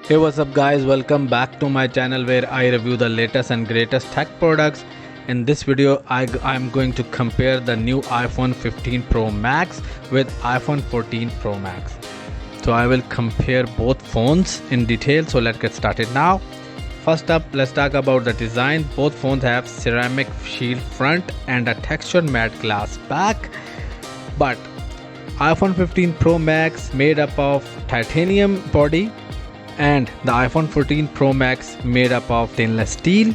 Hey, what's up guys, welcome back to my channel where I review the latest and greatest tech products. In this video I'm going to compare the new iPhone 15 Pro Max with iPhone 14 Pro Max. So I will compare both phones in detail, so let's get started now. First up, let's talk about the design. Both phones have ceramic shield front and a textured matte glass back, but iPhone 15 Pro Max made up of titanium body and the iPhone 14 Pro Max made up of stainless steel.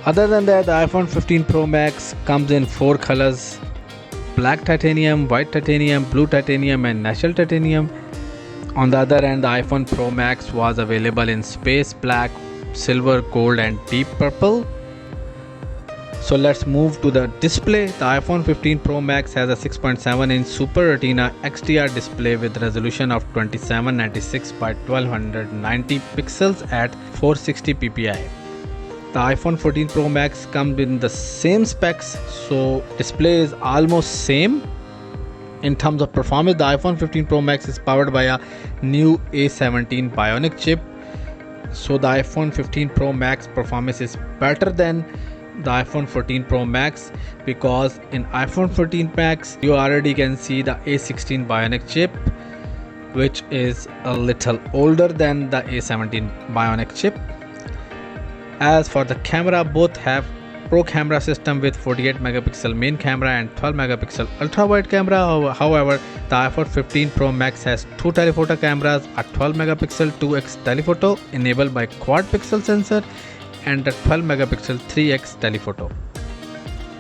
Other than that, the iPhone 15 Pro Max comes in 4 colors: black titanium, white titanium, blue titanium and natural titanium. On the other hand, the iPhone Pro Max was available in space black, silver, gold and deep purple. So let's move to the display. The iPhone 15 Pro Max has a 6.7-inch Super Retina XDR display with resolution of 2796 by 1290 pixels at 460 ppi. The iPhone 14 Pro Max comes in the same specs, so display is almost same. In terms of performance, the iPhone 15 Pro Max is powered by a new A17 Bionic Chip. So the iPhone 15 Pro Max performance is better than the iPhone 14 Pro Max, because in iPhone 14 Max you already can see the A16 Bionic Chip, which is a little older than the A17 Bionic Chip. As for the camera, both have pro camera system with 48 megapixel main camera and 12 megapixel ultra wide camera. However, the iPhone 15 Pro Max has two telephoto cameras, a 12 megapixel 2x telephoto enabled by quad pixel sensor and a 12 megapixel 3x telephoto,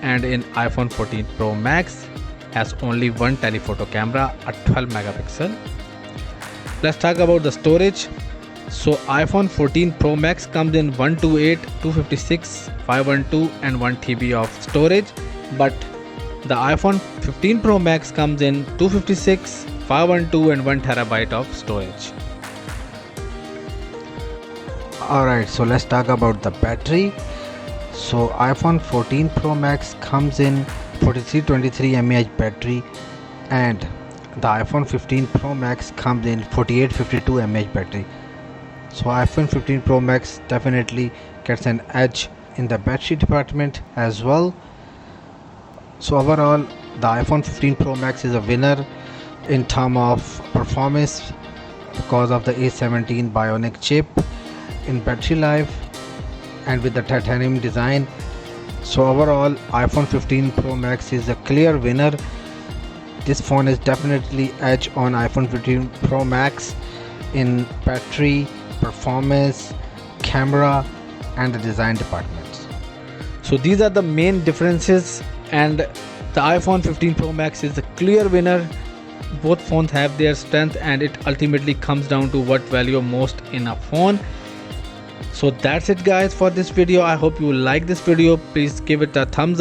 and in iPhone 14 Pro Max has only one telephoto camera, a 12 megapixel. Let's talk about the storage. So iPhone 14 Pro Max comes in 128, 256, 512 and 1 TB of storage, but the iPhone 15 Pro Max comes in 256, 512 and 1 terabyte of storage. Alright, so let's talk about the battery. So iPhone 14 Pro Max comes in 4323 mAh battery and the iPhone 15 Pro Max comes in 4852 mAh battery. So iPhone 15 Pro Max definitely gets an edge in the battery department as well. So overall, the iPhone 15 Pro Max is a winner in terms of performance because of the A17 Bionic Chip in battery life and with the titanium design. So overall, iPhone 15 Pro Max is a clear winner. This phone is definitely edge on iPhone 15 Pro Max in battery, performance, camera and the design departments. So these are the main differences, and the iPhone 15 Pro Max is the clear winner. Both phones have their strength and it ultimately comes down to what value most in a phone. So that's it guys for this video. I hope you like this video. Please give it a thumbs up.